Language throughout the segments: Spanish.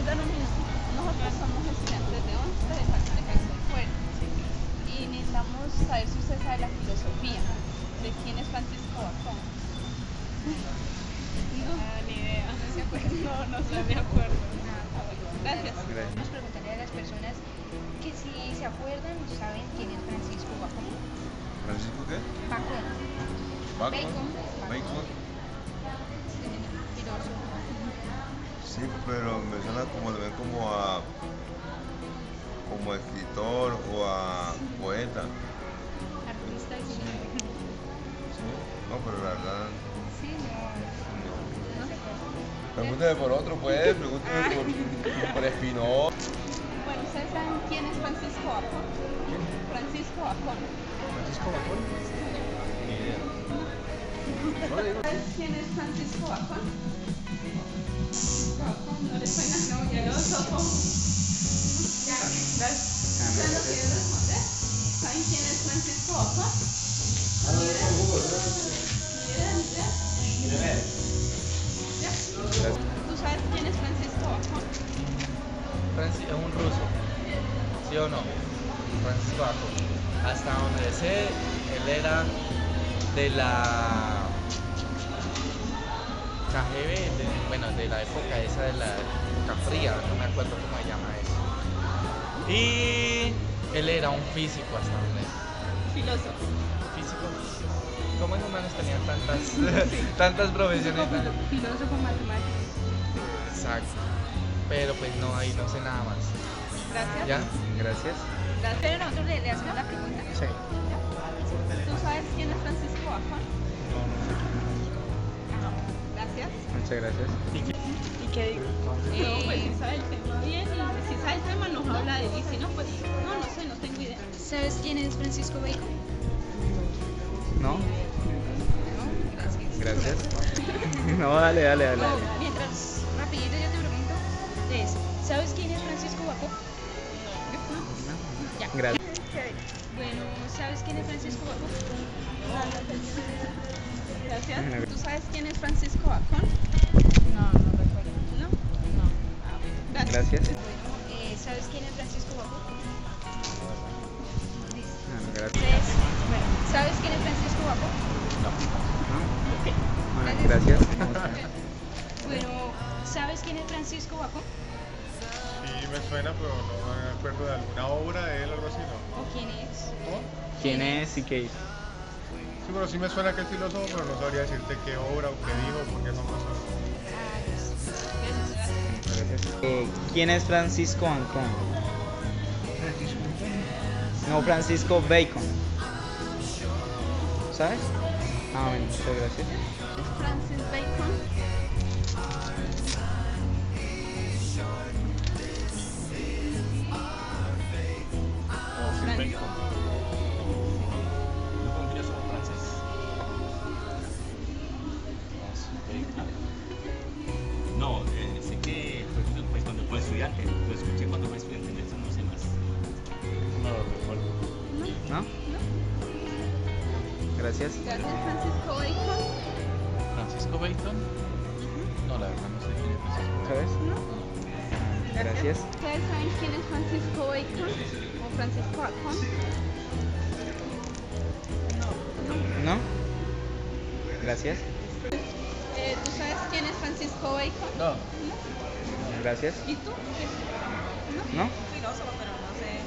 da lo mismo. Nosotros somos estudiantes de 11 de Católica de Fuera y necesitamos saber si usted sabe la filosofía de quién es Francisco Bacón. No, ni idea. ¿No se acuerda? No me acuerdo. Gracias. Vamos a preguntarle a las personas que si se acuerdan o saben quién es Francisco Bacón. ¿Francisco qué? Bacón. ¿Bacon? ¿Bacon? Filósofo. Sí, pero me suena como lo ven como escritor o a poeta. Artista y Sí. No, pero la verdad. sí, no se acuerda. Pregúnteme por otro, pues. Pregúnteme por Espinosa. Bueno, ¿ustedes saben quién es Francisco Bacón? ¿Quién? Francisco Bacón. ¿Francisco Bacón? Ni idea. No le digo. ¿Sabes quién es Francisco Bacón? Bacón, ¿no le suena? No, ya lo sopo. Ya, gracias. ¿Ustedes no quieren responder? ¿Saben quién es Francisco Bacón? Ni idea. Ni idea. ¿Ya? ¿Tú sabes quién es Francisco Bacón? Es un ruso, ¿sí o no? Francisco Bacón. Hasta donde sé, él era de la KGB, de la época esa de la época fría, no me acuerdo cómo se llama eso. Y él era un físico hasta donde. Filósofo. Físico. ¿Cómo en humanos tenían tantas profesiones? Filósofo matemático. Exacto. Pero pues no, ahí no sé nada más. Gracias. ¿Ya? Gracias. Gracias. Pero nosotros le hacemos la pregunta. Sí. ¿Tú sabes quién es Francisco Bacón? Gracias. Muchas gracias. ¿Y qué digo? No, pues si sabe el tema bien, y si sabe el tema nos habla de él, y si no, pues no sé, no tengo idea. ¿Sabes quién es Francisco Bacon? ¿No? No, gracias. Gracias. No, dale. No, mientras, rapidito yo te pregunto, ¿sabes quién es Francisco Bacón? Ya. Gracias. Bueno, ¿sabes quién es Francisco Bacón? Gracias. ¿Tú sabes quién es Francisco Bacón? No recuerdo. ¿No? No. Gracias. Gracias. Bueno, ¿sabes quién es Francisco Bacón? Listo. Gracias. Entonces, bueno, ¿sabes quién es Francisco Bacón? Gracias. Bueno, ¿sabes quién es Francisco Bacón? Sí, me suena, pero no me acuerdo de alguna obra de él o algo así, ¿no? ¿O quién es? ¿No? ¿Quién es y qué hizo? Sí, pero sí me suena que es filósofo, pero no sabría decirte qué obra o qué dijo, porque no me suena. Gracias. ¿Quién es Francisco Bacón? No, Francisco Bacon. ¿Sabes? Bueno, muchas gracias. Francis Bacon. No, sé que pues cuando fue estudiante, lo escuché cuando fue estudiante, de eso no sé más. No lo recuerdo. ¿No? Gracias. Gracias, Francisco Bacon. ¿Francisco Bacon? No, la verdad no sé quién es Francisco Bacon. ¿Sabes? Gracias. ¿Ustedes saben quién es Francisco Bacon? ¿O Francisco Bacón? ¿No? Gracias. ¿Tú sabes quién es Francisco Bacon? No. Gracias. ¿Y tú? ¿No? Filósofo, pero no sé.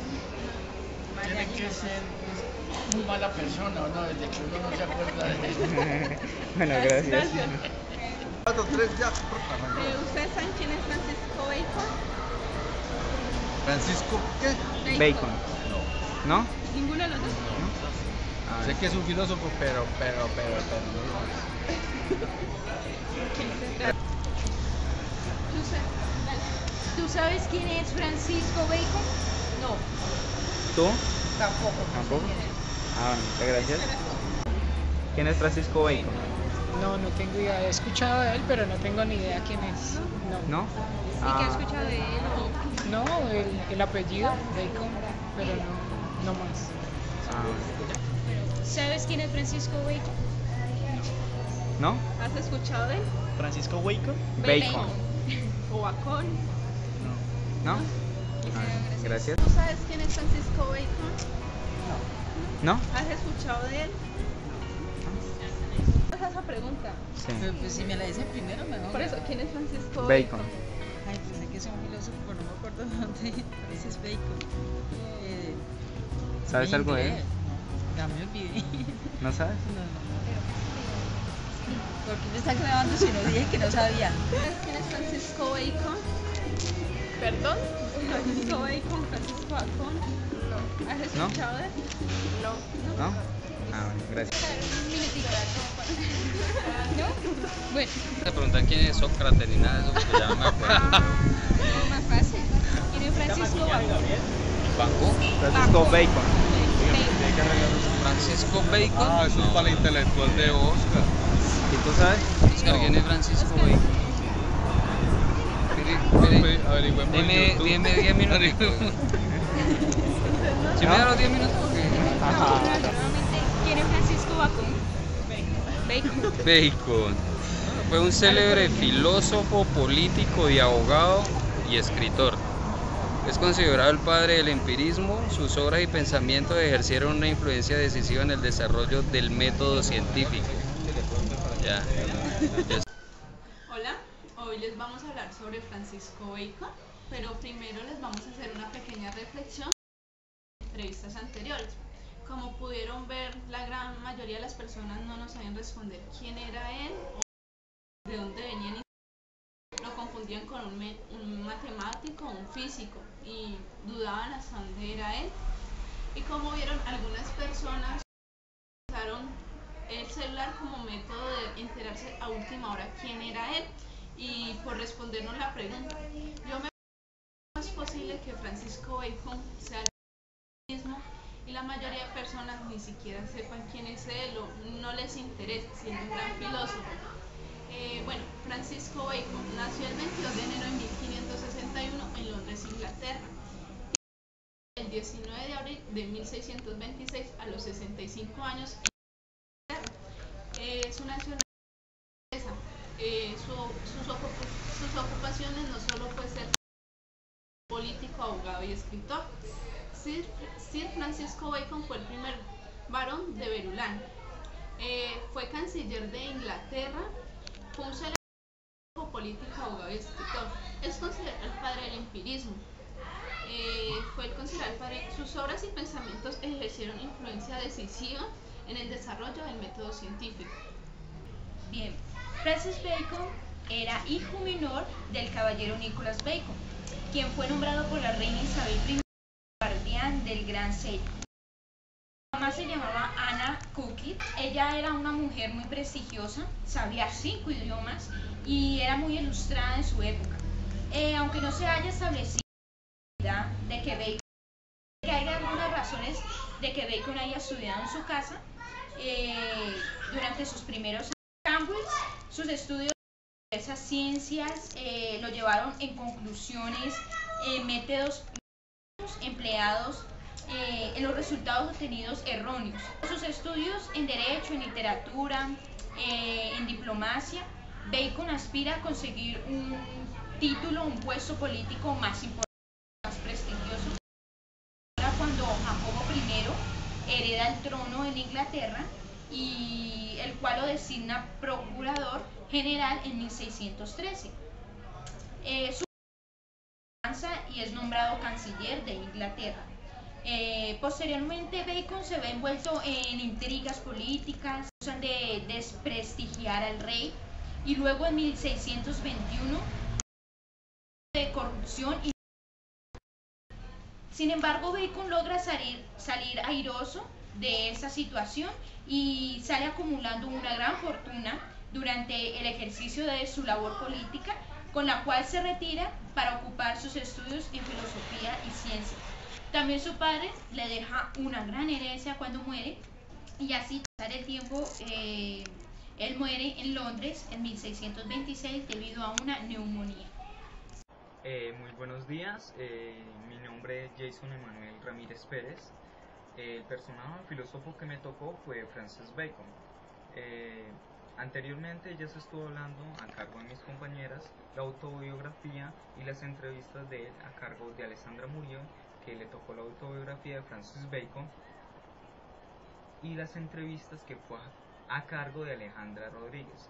Tiene que ser muy mala persona, ¿o no? Desde que uno no se acuerda de él. Bueno, gracias. Gracias. 4, 3, ya. ¿Ustedes saben quién es Francisco Bacon? ¿Francisco qué? Bacon. ¿No? ¿Ninguno de los dos? Sé que es un filósofo, pero. ¿Tú sabes quién es Francisco Bacon? No, ¿Tú? tampoco. ¿Tampoco? Bueno, muchas gracias. ¿Quién es Francisco Bacon? No tengo idea. He escuchado de él, pero no tengo ni idea quién es. ¿No? ¿Y qué has escuchado de él? No, el apellido, Bacon, pero no más. ¿Sabes quién es Francisco Bacon? ¿No? ¿Has escuchado de él? ¿Francisco Bacon? Bacon. ¿O Bacón? No. ¿No? Gracias. ¿Tú sabes quién es Francisco Bacon? ¿No? ¿Has escuchado de él? ¿Qué es esa pregunta? Sí. Pues si me la dicen primero, mejor. Por eso, ¿quién es Francisco Bacon. Ay, pensé que es un filósofo, no me acuerdo dónde. Ese es Bacon. ¿Sabes algo de él? inglés. Ya me olvidé. ¿No sabes? ¿Por qué me están grabando si no dije que no sabía? ¿Sabes quién es Francisco Bacon? ¿Perdón? Francisco Bacon, Francisco Bacon. No. ¿Has escuchado de él? No. ¿No? Ah, bueno, gracias. Un minutito. ¿No? Bueno, Se preguntan quién es Sócrates ni nada de eso, porque ya no me acuerdo. no, más fácil. ¿Quién es Francisco Bacon? ¿Banco? Francisco Bacon. Francisco Bacon. Ah, eso es para la intelectual de Oscar. ¿Y tú sabes? Oscar, ¿quién es Francisco Bacon? Averigüemos en YouTube. Dime 10 minutos. Si me da los 10 minutos, Nuevamente, ¿quién es Francisco Bacon? Bacon. Bacon fue un célebre filósofo, político y abogado y escritor. Es considerado el padre del empirismo. Sus obras y pensamientos ejercieron una influencia decisiva en el desarrollo del método científico. Ya. Hola, hoy les vamos a hablar sobre Francisco Bacon, pero primero les vamos a hacer una pequeña reflexión de entrevistas anteriores. Como pudieron ver, la gran mayoría de las personas no nos sabían responder quién era él o de dónde venían y lo confundían con un matemático o un físico y dudaban hasta dónde era él. Y como vieron, algunas personas usaron el celular como método de enterarse a última hora quién era él y por respondernos la pregunta. Yo me es posible que Francisco Bacon sea el mismo y la mayoría de personas ni siquiera sepan quién es él o no les interesa, siendo un gran filósofo. Bueno, Francisco Bacon nació el 22 de enero de 1561 en Londres, Inglaterra. El 19 de abril de 1626 a los 65 años en Inglaterra. Su nacionalidad sus ocupaciones no solo fue ser político, abogado y escritor. Sir Francisco Bacon fue el primer barón de Verulán. Fue canciller de Inglaterra. Fue un célebre político, abogado y escritor. Es considerado el padre del empirismo. Sus obras y pensamientos ejercieron influencia decisiva en el desarrollo del método científico. Bien, Francis Bacon era hijo menor del caballero Nicholas Bacon, quien fue nombrado por la reina Isabel I guardián del gran sello. Su mamá se llamaba Anna Cookie. Ella era una mujer muy prestigiosa, sabía 5 idiomas y era muy ilustrada en su época. Aunque no se haya establecido de que hay algunas razones de que Bacon haya estudiado en su casa durante sus primeros años en Cambridge, sus estudios de diversas ciencias lo llevaron en conclusiones, métodos empleados en los resultados obtenidos erróneos. Sus estudios en Derecho, en Literatura, en Diplomacia, Bacon aspira a conseguir un título, un puesto político más importante, más prestigioso. Cuando Jacobo I hereda el trono en Inglaterra y el cual lo designa procurador general en 1613. Su avanza y es nombrado canciller de Inglaterra. Posteriormente Bacon se ve envuelto en intrigas políticas, usan de desprestigiar al rey y luego en 1621 de corrupción y sin embargo, Bacon logra salir airoso de esa situación y sale acumulando una gran fortuna durante el ejercicio de su labor política, con la cual se retira para ocupar sus estudios en filosofía y ciencias. También su padre le deja una gran herencia cuando muere y así pasar el tiempo, él muere en Londres en 1626 debido a una neumonía. Muy buenos días, mi nombre es Jason Emanuel Ramírez Pérez. El personaje filósofo que me tocó fue Francis Bacon. Anteriormente ya se estuvo hablando a cargo de mis compañeras la autobiografía y las entrevistas de él a cargo de Alessandra Murió, que le tocó la autobiografía de Francis Bacon, y las entrevistas que fue a cargo de Alejandra Rodríguez.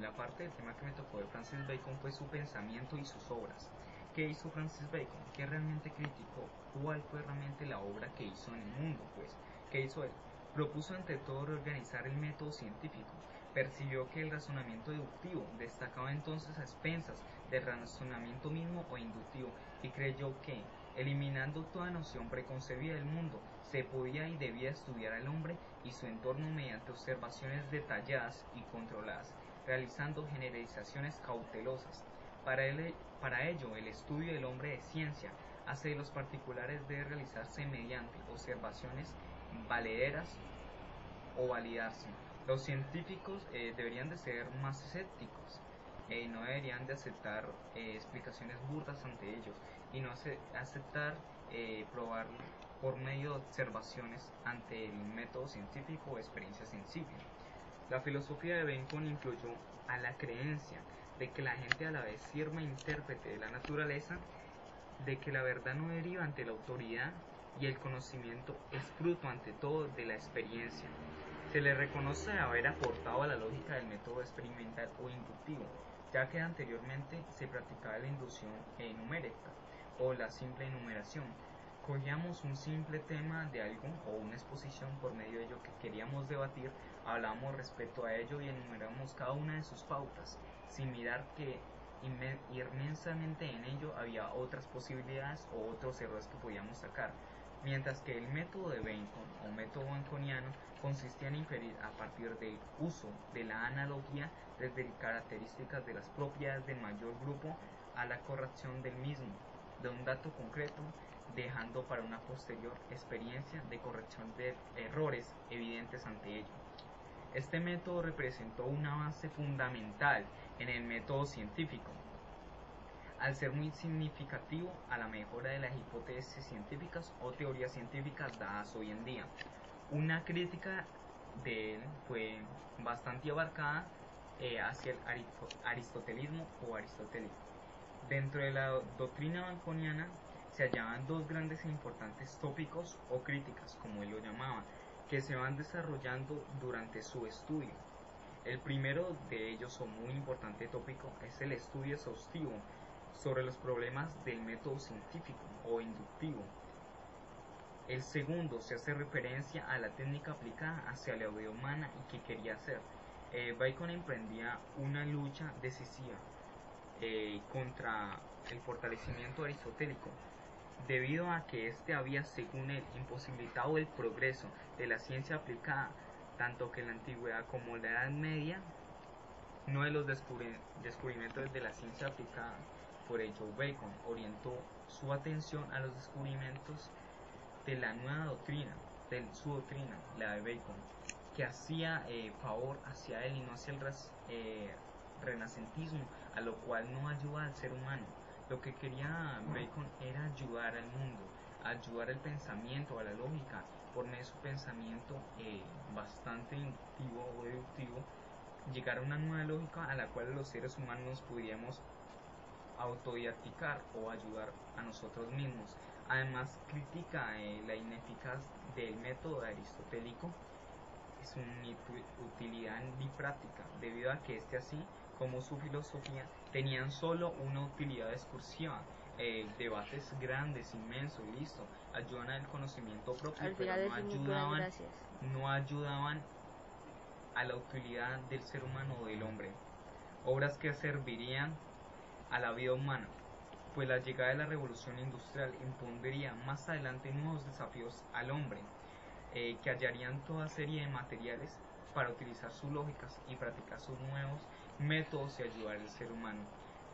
La parte del tema que me tocó de Francis Bacon fue su pensamiento y sus obras. ¿Qué hizo Francis Bacon? ¿Qué realmente criticó? ¿Cuál fue realmente la obra que hizo en el mundo? Pues, ¿qué hizo él? Propuso ante todo reorganizar el método científico. Percibió que el razonamiento deductivo destacaba entonces a expensas del razonamiento mismo o inductivo, y creyó que, eliminando toda noción preconcebida del mundo, se podía y debía estudiar al hombre y su entorno mediante observaciones detalladas y controladas, realizando generalizaciones cautelosas. Para ello, el estudio del hombre de ciencia hace de los particulares debe realizarse mediante observaciones valederas o validarse. Los científicos deberían de ser más escépticos, no deberían de aceptar explicaciones burdas ante ellos, y no aceptar probar por medio de observaciones ante el método científico o experiencia sensible. La filosofía de Bacon incluyó a la creencia de que la gente a la vez sirva intérprete de la naturaleza, de que la verdad no deriva ante la autoridad y el conocimiento es fruto ante todo de la experiencia. Se le reconoce haber aportado a la lógica del método experimental o inductivo, ya que anteriormente se practicaba la inducción numérica o la simple enumeración. Cogíamos un simple tema de algo o una exposición por medio de ello que queríamos debatir, hablábamos respecto a ello y enumeramos cada una de sus pautas, sin mirar que inmensamente en ello había otras posibilidades o otros errores que podíamos sacar, mientras que el método de Bacon o método baconiano consistía en inferir a partir del uso de la analogía desde características de las propiedades del mayor grupo a la corrección del mismo, de un dato concreto, dejando para una posterior experiencia de corrección de errores evidentes ante ello. Este método representó un avance fundamental en el método científico, al ser muy significativo a la mejora de las hipótesis científicas o teorías científicas dadas hoy en día. Una crítica de él fue bastante abarcada hacia el aristotelismo o aristotélico. Dentro de la doctrina baconiana se hallaban dos grandes e importantes tópicos o críticas, como él lo llamaba, que se van desarrollando durante su estudio. El primero de ellos, o muy importante tópico, es el estudio exhaustivo sobre los problemas del método científico o inductivo. El segundo se hace referencia a la técnica aplicada hacia la vida humana y qué quería hacer. Bacon emprendía una lucha decisiva contra el fortalecimiento aristotélico, debido a que éste había, según él, imposibilitado el progreso de la ciencia aplicada, tanto que en la antigüedad como en la Edad Media, no de los descubrimientos de la ciencia aplicada. Por ello, Bacon orientó su atención a los descubrimientos de la nueva doctrina, de su doctrina, la de Bacon, que hacía favor hacia él y no hacia el renacentismo, a lo cual no ayuda al ser humano. Lo que quería Bacon era ayudar al mundo, ayudar al pensamiento, a la lógica, por medio de su pensamiento bastante inductivo o deductivo, llegar a una nueva lógica a la cual los seres humanos pudiéramos autodidacticar o ayudar a nosotros mismos. Además, critica la ineficaz del método aristotélico, es una utilidad bipráctica, debido a que este, así como su filosofía, tenían solo una utilidad discursiva, debates grandes, inmensos y listo, ayudan al conocimiento propio, pero no ayudaban a la utilidad del ser humano o del hombre, obras que servirían a la vida humana, pues la llegada de la revolución industrial impondría más adelante nuevos desafíos al hombre, que hallarían toda serie de materiales para utilizar sus lógicas y practicar sus nuevos métodos y ayudar al ser humano.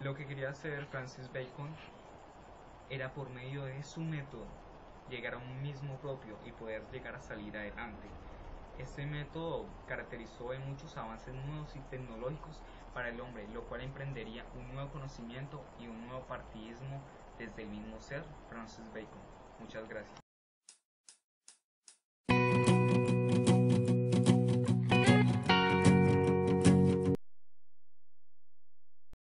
Lo que quería hacer Francis Bacon era, por medio de su método, llegar a un mismo propio y poder llegar a salir adelante. Este método caracterizó de muchos avances nuevos y tecnológicos para el hombre, lo cual emprendería un nuevo conocimiento y un nuevo partidismo desde el mismo ser, Francis Bacon. Muchas gracias.